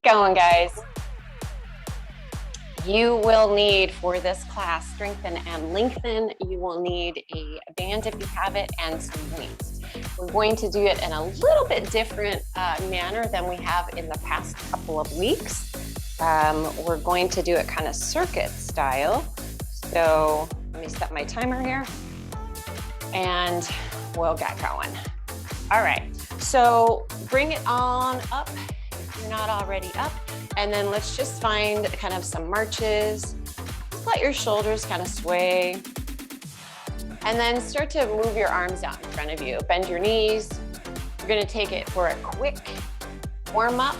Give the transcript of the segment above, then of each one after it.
Going, guys. You will need, for this class, strengthen and lengthen, you will need a band if you have it and some weights. We're going to do it in a little bit different manner than we have in the past couple of weeks. We're going to do it kind of circuit style. So let me set my timer here and we'll get going. All right, so bring it on up if you're not already up. And then let's just find kind of some marches. Just let your shoulders kind of sway. And then start to move your arms out in front of you. Bend your knees. We're gonna take it for a quick warm up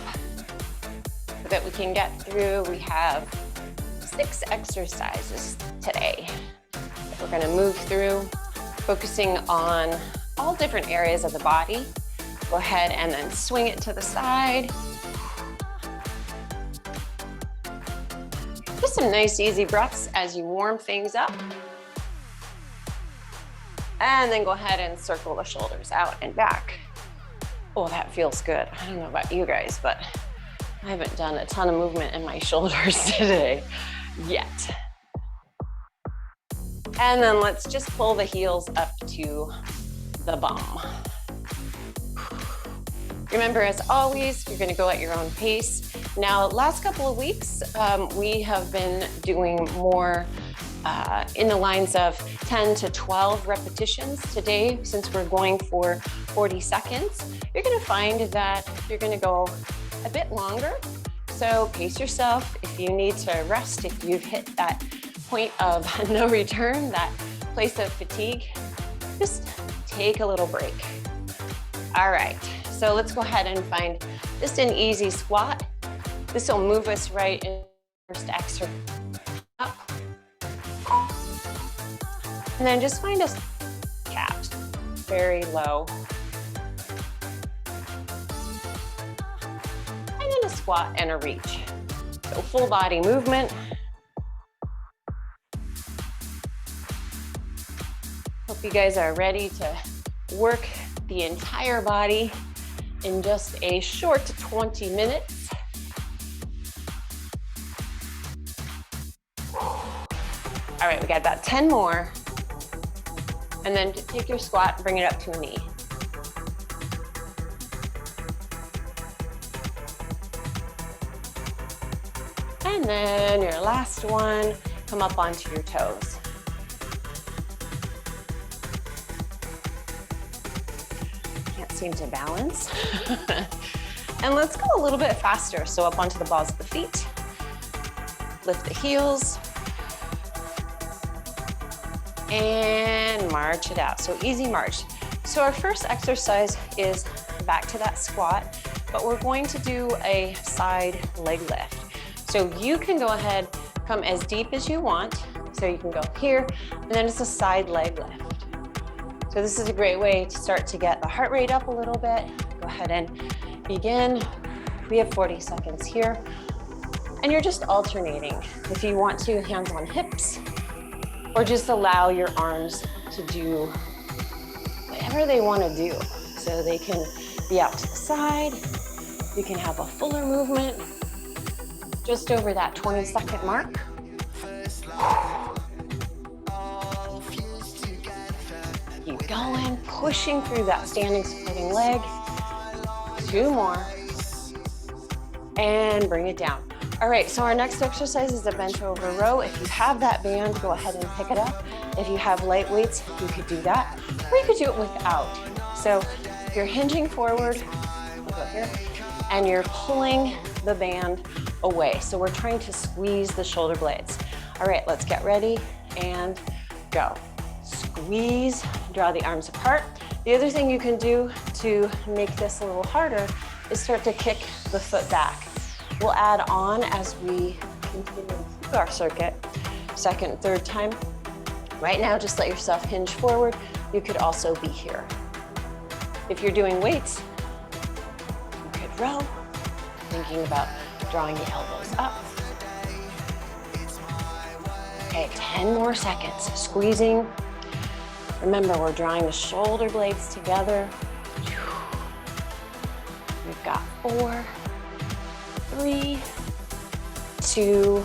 so that we can get through. We have 6 exercises today that we're gonna move through, focusing on all different areas of the body. Go ahead and then swing it to the side. Just some nice easy breaths as you warm things up. And then go ahead and circle the shoulders out and back. Oh, that feels good. I don't know about you guys, but I haven't done a ton of movement in my shoulders today yet. And then let's just pull the heels up to the bum. Remember, as always, you're gonna go at your own pace. Now, last couple of weeks, we have been doing more in the lines of 10 to 12 repetitions. Today, since we're going for 40 seconds, you're gonna find that you're gonna go a bit longer. So pace yourself. If you need to rest, if you've hit that point of no return, that place of fatigue, just take a little break. All right, so let's go ahead and find just an easy squat. This will move us right in the first exercise. Up. And then just find a cat, very low. And then a squat and a reach. So full body movement. Hope you guys are ready to work the entire body in just a short 20 minutes. All right, we got about 10 more. And then take your squat, bring it up to a knee. And then your last one, come up onto your toes. Can't seem to balance. And let's go a little bit faster. So up onto the balls of the feet. Lift the heels. And march it out. So easy march. So our first exercise is back to that squat, but we're going to do a side leg lift. So you can go ahead, come as deep as you want. So you can go here, and then it's a side leg lift. So this is a great way to start to get the heart rate up a little bit. Go ahead and begin. We have 40 seconds here. And you're just alternating. If you want to, hands on hips, or just allow your arms to do whatever they want to do. So they can be out to the side. You can have a fuller movement, just over that 20-second mark. Keep going, pushing through that standing supporting leg. 2 more. And bring it down. All right, so our next exercise is a bench over row. If you have that band, go ahead and pick it up. If you have light weights, you could do that, or you could do it without. So if you're hinging forward, we'll go here, and you're pulling the band away. So we're trying to squeeze the shoulder blades. All right, let's get ready and go. Squeeze, draw the arms apart. The other thing you can do to make this a little harder is start to kick the foot back. We'll add on as we continue through our circuit, second, third time. Right now, just let yourself hinge forward. You could also be here. If you're doing weights, you could row, thinking about drawing the elbows up. Okay, 10 more seconds. Squeezing. Remember, we're drawing the shoulder blades together. We've got 4, 3, 2,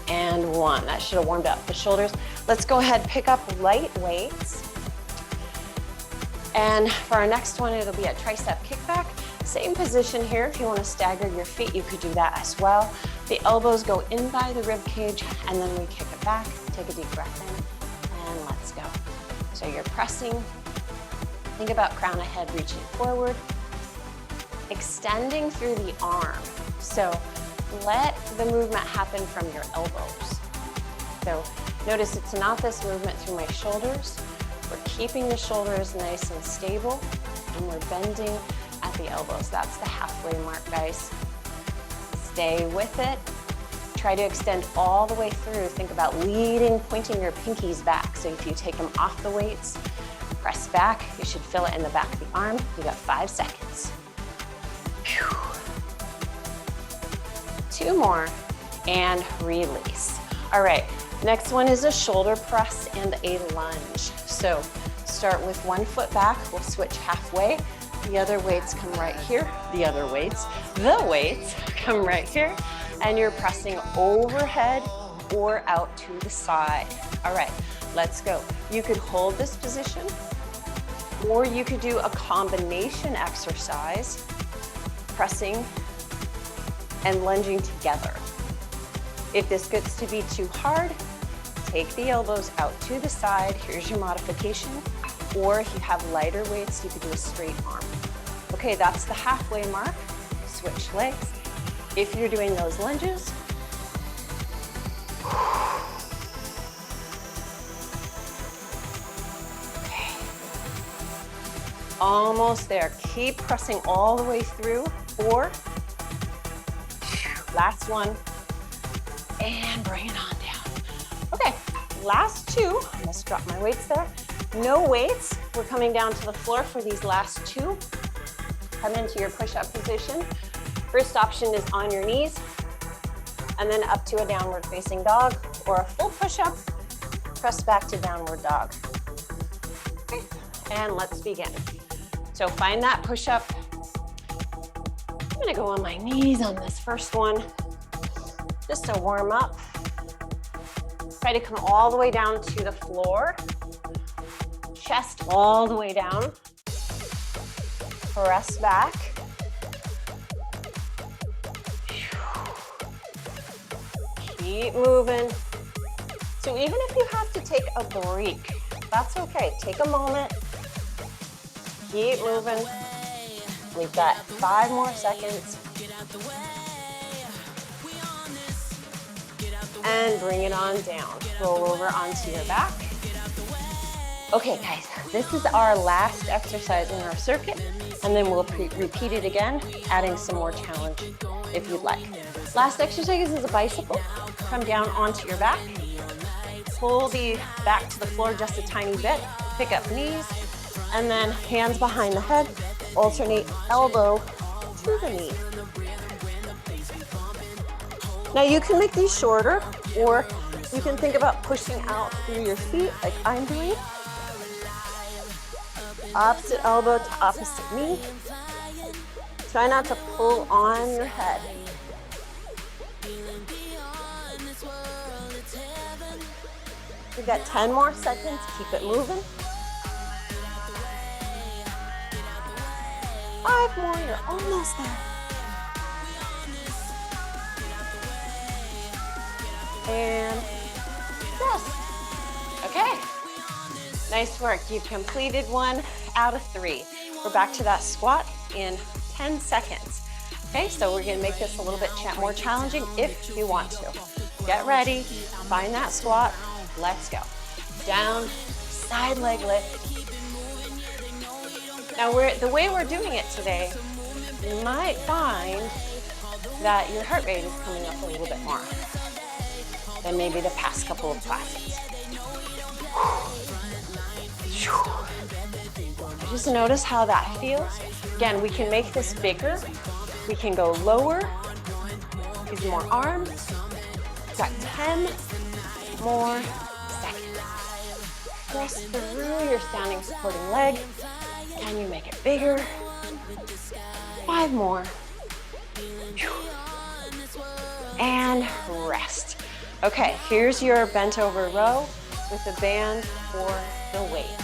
and 1. That should have warmed up the shoulders. Let's go ahead and pick up light weights. And for our next one, it'll be a tricep kickback. Same position here. If you want to stagger your feet, you could do that as well. The elbows go in by the rib cage, and then we kick it back. Take a deep breath in, and let's go. So you're pressing. Think about crown of head reaching forward. Extending through the arm. So let the movement happen from your elbows. So notice it's not this movement through my shoulders. We're keeping the shoulders nice and stable, and we're bending at the elbows. That's the halfway mark, guys. Stay with it. Try to extend all the way through. Think about leading, pointing your pinkies back. So if you take them off the weights, press back. You should feel it in the back of the arm. You got 5 seconds. Whew. 2 more, and release. All right, next one is a shoulder press and a lunge. So start with one foot back. We'll switch halfway. The other weights come right here. The weights come right here. And you're pressing overhead or out to the side. All right, let's go. You could hold this position, or you could do a combination exercise, pressing and lunging together. If this gets to be too hard, take the elbows out to the side. Here's your modification. Or if you have lighter weights, you could do a straight arm. Okay, that's the halfway mark. Switch legs. If you're doing those lunges, okay, almost there. Keep pressing all the way through. 4, last one, and bring it on down. Okay, last 2. Let's drop my weights there. No weights. We're coming down to the floor for these last 2. Come into your push-up position. First option is on your knees, and then up to a downward facing dog, or a full push-up, press back to downward dog. Okay, and let's begin. So find that push-up. I'm gonna go on my knees on this first one, just to warm up. Try to come all the way down to the floor. Chest all the way down. Press back. Keep moving. So even if you have to take a break, that's okay. Take a moment. Keep moving. We've got 5 more seconds. And bring it on down. Roll over onto your back. Okay, guys, this is our last exercise in our circuit, and then we'll repeat it again, adding some more challenge if you'd like. Last exercise is a bicycle. Come down onto your back. Pull the back to the floor just a tiny bit. Pick up knees, and then hands behind the head. Alternate elbow to the knee. Now you can make these shorter, or you can think about pushing out through your feet like I'm doing. Opposite elbow to opposite knee. Try not to pull on your head. We've got 10 more seconds. Keep it moving. 5 more. You're almost there. And rest. Okay. Nice work. You've completed 1 out of 3. We're back to that squat in 10 seconds. Okay, so we're gonna make this a little bit more challenging if you want to. Get ready, find that squat, let's go. Down, side leg lift. Now the way we're doing it today, you might find that your heart rate is coming up a little bit more than maybe the past couple of classes. Just notice how that feels. Again, we can make this bigger. We can go lower, use more arms. We've got 10, more seconds. Press through your standing supporting leg. Can you make it bigger? 5 more. And rest. Okay, here's your bent over row with the band for the weight.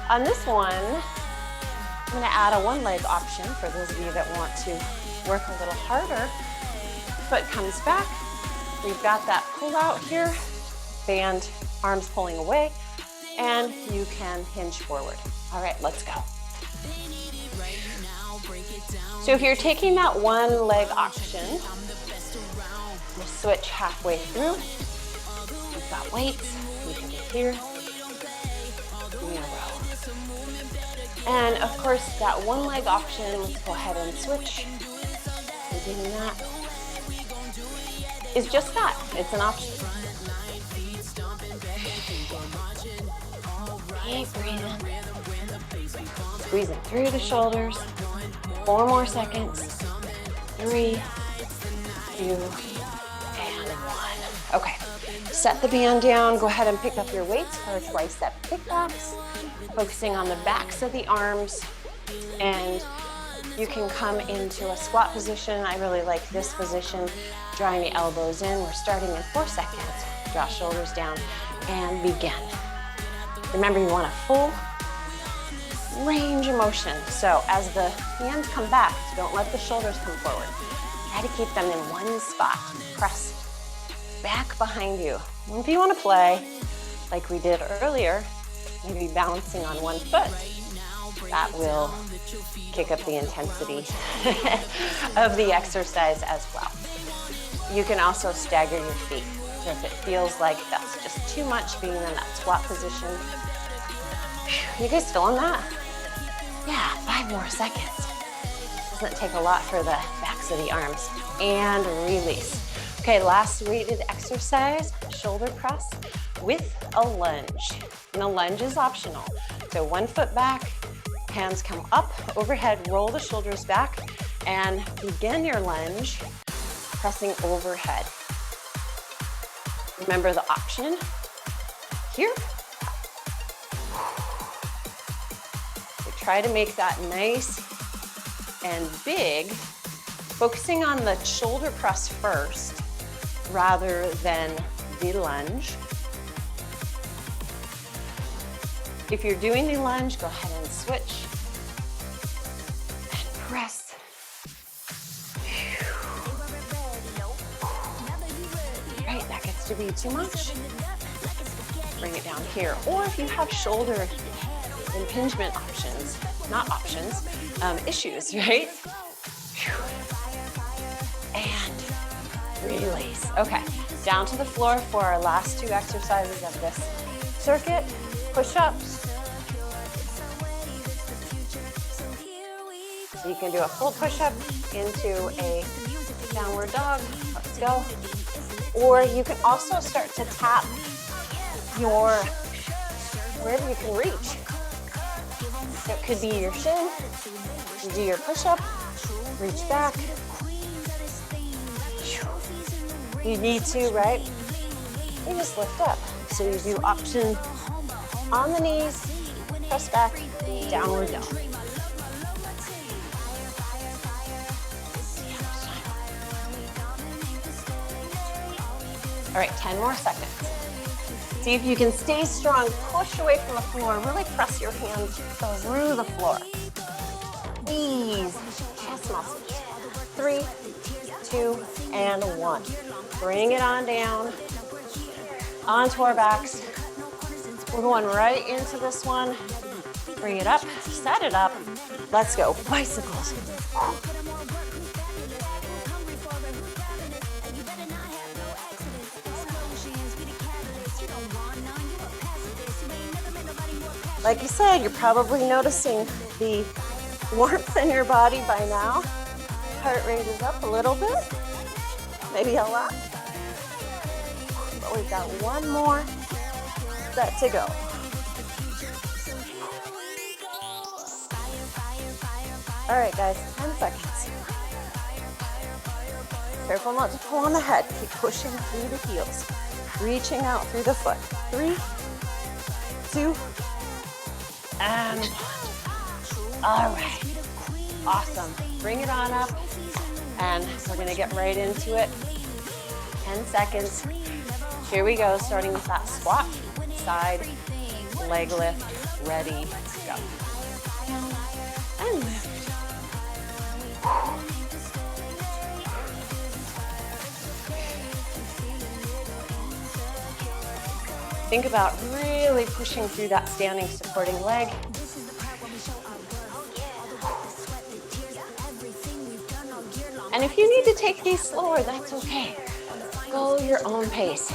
On this one, I'm gonna add a one leg option for those of you that want to work a little harder. Foot comes back. We've got that pull out here, band, arms pulling away, and you can hinge forward. All right, let's go. So if you're taking that one leg option, you switch halfway through. You've got weights, you can be here, doing a row. And of course, that one leg option, let's go ahead and switch. We're doing that. Is just that, it's an option. Keep breathing. Squeezing through the shoulders. 4 more seconds. 3, 2, and 1. Okay, set the band down. Go ahead and pick up your weights for tricep kickbacks. Focusing on the backs of the arms. And you can come into a squat position. I really like this position. Drawing the elbows in. We're starting in 4 seconds. Draw shoulders down and begin. Remember, you want a full range of motion. So as the hands come back, don't let the shoulders come forward. Try to keep them in one spot. Press back behind you. And if you want to play like we did earlier, maybe balancing on one foot, that will kick up the intensity of the exercise as well. You can also stagger your feet. So if it feels like that's just too much being in that squat position, you guys feeling that? Yeah, 5 more seconds. Doesn't take a lot for the backs of the arms. And release. Okay, last weighted exercise, shoulder press with a lunge. And a lunge is optional. So 1 foot back, hands come up, overhead, roll the shoulders back, and begin your lunge, pressing overhead. Remember the option here. So try to make that nice and big, focusing on the shoulder press first rather than the lunge. If you're doing the lunge, go ahead and switch and press. Right, that gets to be too much. Bring it down here. Or if you have shoulder impingement options, not options, issues, right? And release. Okay, down to the floor for our last 2 exercises of this circuit. Push-ups. So you can do a full push-up into a downward dog. Let's go. Or you can also start to tap your, wherever you can reach. So it could be your shin. You do your push-up, reach back. You need to, right? You just lift up. So you do option on the knees, press back, downward dog. All right, 10 more seconds. See if you can stay strong, push away from the floor, really press your hands through the floor. Ease, chest muscles. 3, 2, and 1. Bring it on down, onto our backs. We're going right into this one. Bring it up, set it up. Let's go, bicycles. Like you said, you're probably noticing the warmth in your body by now. Heart rate is up a little bit, maybe a lot. But we've got 1 more set to go. All right, guys, 10 seconds. Careful not to pull on the head. Keep pushing through the heels. Reaching out through the foot. 3, 2, and 1. All right. Awesome. Bring it on up. And we're going to get right into it. 10 seconds. Here we go, starting with that squat, side, leg lift, ready, go. And lift. Think about really pushing through that standing supporting leg. And if you need to take these slower, that's okay. Go your own pace.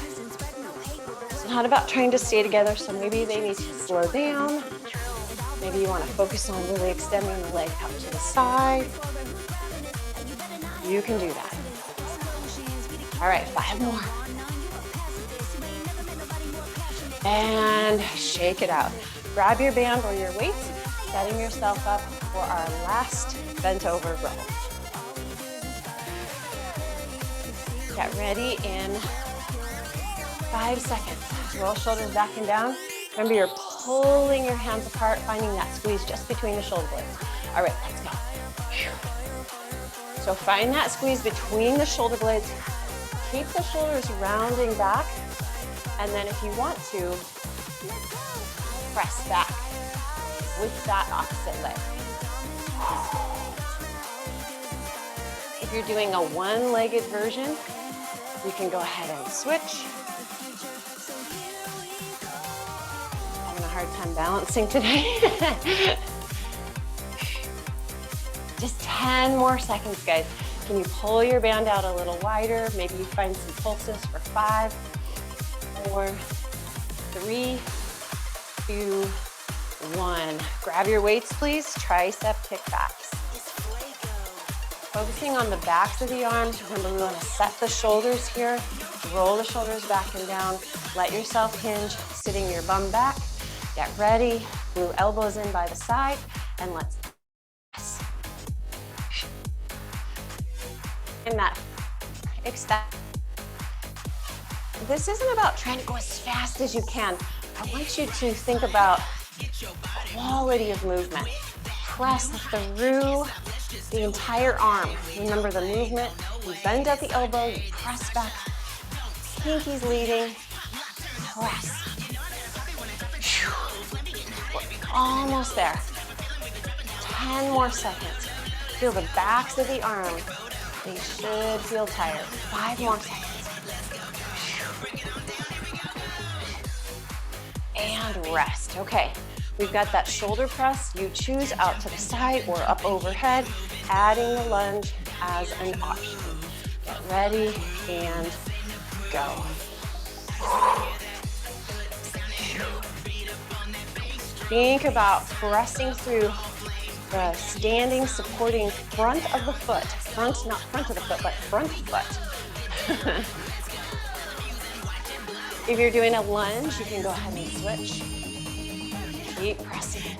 It's not about trying to stay together, so maybe they need to slow down. Maybe you want to focus on really extending the leg out to the side. You can do that. All right, 5 more. And shake it out. Grab your band or your weights, setting yourself up for our last bent over row. Get ready in 5 seconds. Roll shoulders back and down. Remember, you're pulling your hands apart, finding that squeeze just between the shoulder blades. All right, let's go. So find that squeeze between the shoulder blades. Keep the shoulders rounding back. And then if you want to, press back with that opposite leg. If you're doing a one-legged version, you can go ahead and switch. Having a hard time balancing today. Just 10 more seconds, guys. Can you pull your band out a little wider? Maybe you find some pulses for 5, 4, 3, 2, 1. Grab your weights, please. Tricep kickbacks. Focusing on the backs of the arms. Remember, we want to set the shoulders here. Roll the shoulders back and down. Let yourself hinge, sitting your bum back. Get ready. Glue elbows in by the side, and let's press. And that extend. This isn't about trying to go as fast as you can. I want you to think about quality of movement. Press through the entire arm. Remember the movement. You bend at the elbow, you press back. Pinky's leading. Press. We're almost there. 10 more seconds. Feel the backs of the arm. They should feel tired. 5 more seconds. And rest. Okay, we've got that shoulder press. You choose out to the side or up overhead, adding the lunge as an option. Get ready and go. Think about pressing through the standing, supporting front of the foot. Front, not front of the foot, but front foot. If you're doing a lunge, you can go ahead and switch. Keep pressing.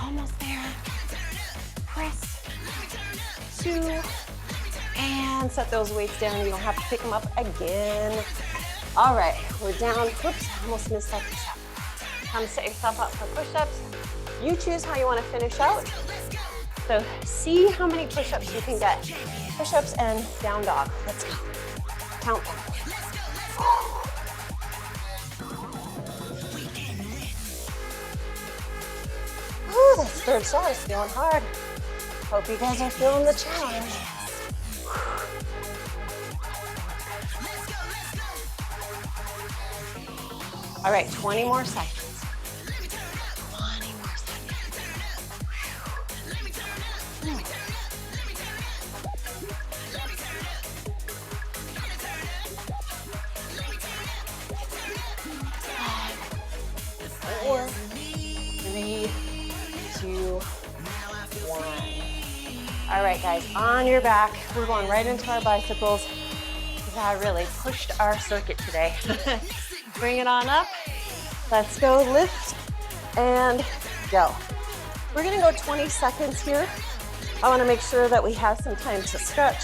Almost there. Press. 2. And set those weights down. You don't have to pick them up again. All right, we're down. Whoops, almost missed that push-up. Come set yourself up for push-ups. You choose how you want to finish out. So see how many push-ups you can get. Push-ups and down dog. Let's go. Count them. Ooh, this third shot is feeling hard. Hope you guys are feeling the challenge. All right, 20 more seconds. 20 more seconds. Five, 4, 3, 2, 1. All right, guys, on your back. We're going right into our bicycles. I really pushed our circuit today. Bring it on up. Let's go, lift and go. We're gonna go 20 seconds here. I wanna make sure that we have some time to stretch.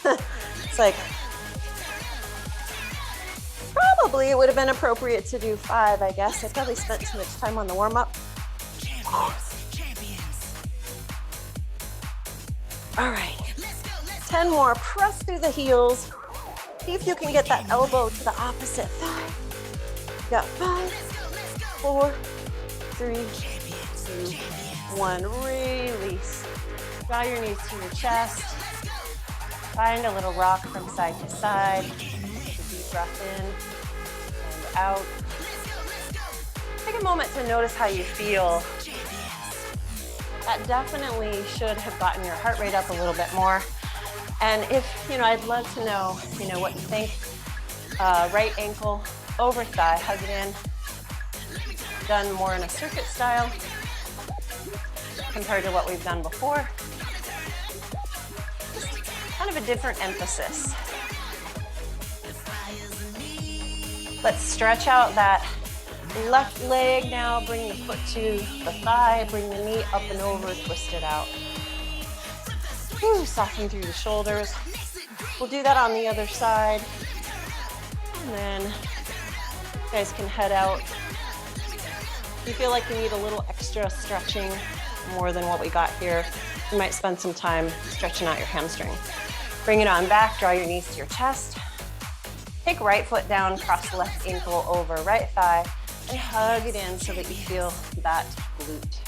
It's like, probably it would have been appropriate to do 5, I guess. I probably spent too much time on the warm up. All right, 10 more. Press through the heels. See if you can get that elbow to the opposite thigh. You got 5, 4, 3, 2, 1. Release. Draw your knees to your chest. Find a little rock from side to side. Take a deep breath in and out. Take a moment to notice how you feel. That definitely should have gotten your heart rate up a little bit more. And if, I'd love to know, what you think. Right ankle over thigh, hug it in. Done more in a circuit style compared to what we've done before. Kind of a different emphasis. Let's stretch out that left leg now. Bring the foot to the thigh, bring the knee up and over, twist it out. Whew, soften through the shoulders. We'll do that on the other side. And then you guys can head out. If you feel like you need a little extra stretching, more than what we got here, you might spend some time stretching out your hamstring. Bring it on back, draw your knees to your chest. Take right foot down, cross left ankle over right thigh, and hug it in so that you feel that glute.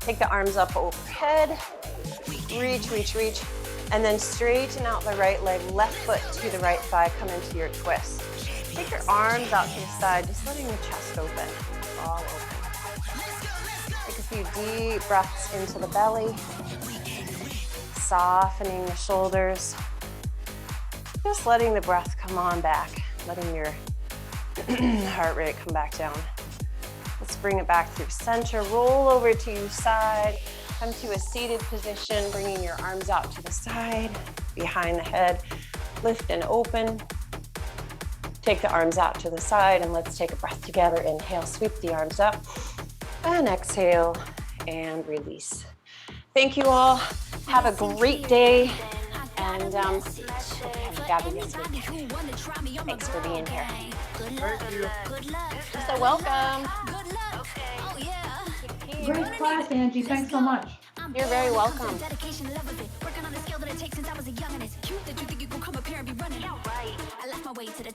Take the arms up overhead, reach, reach, reach, and then straighten out the right leg, left foot to the right thigh, come into your twist. Take your arms out to the side, just letting the chest open, all open. Take a few deep breaths into the belly, softening the shoulders, just letting the breath come on back, letting your heart rate come back down. Let's bring it back through center, roll over to your side, come to a seated position, bringing your arms out to the side, behind the head, lift and open. Take the arms out to the side and let's take a breath together. Inhale, sweep the arms up and exhale and release. Thank you all. Have a great day. And Gabby this week. Thanks for being here. Thank you. You're so welcome. Great class, Angie. Thanks so much. You're very welcome.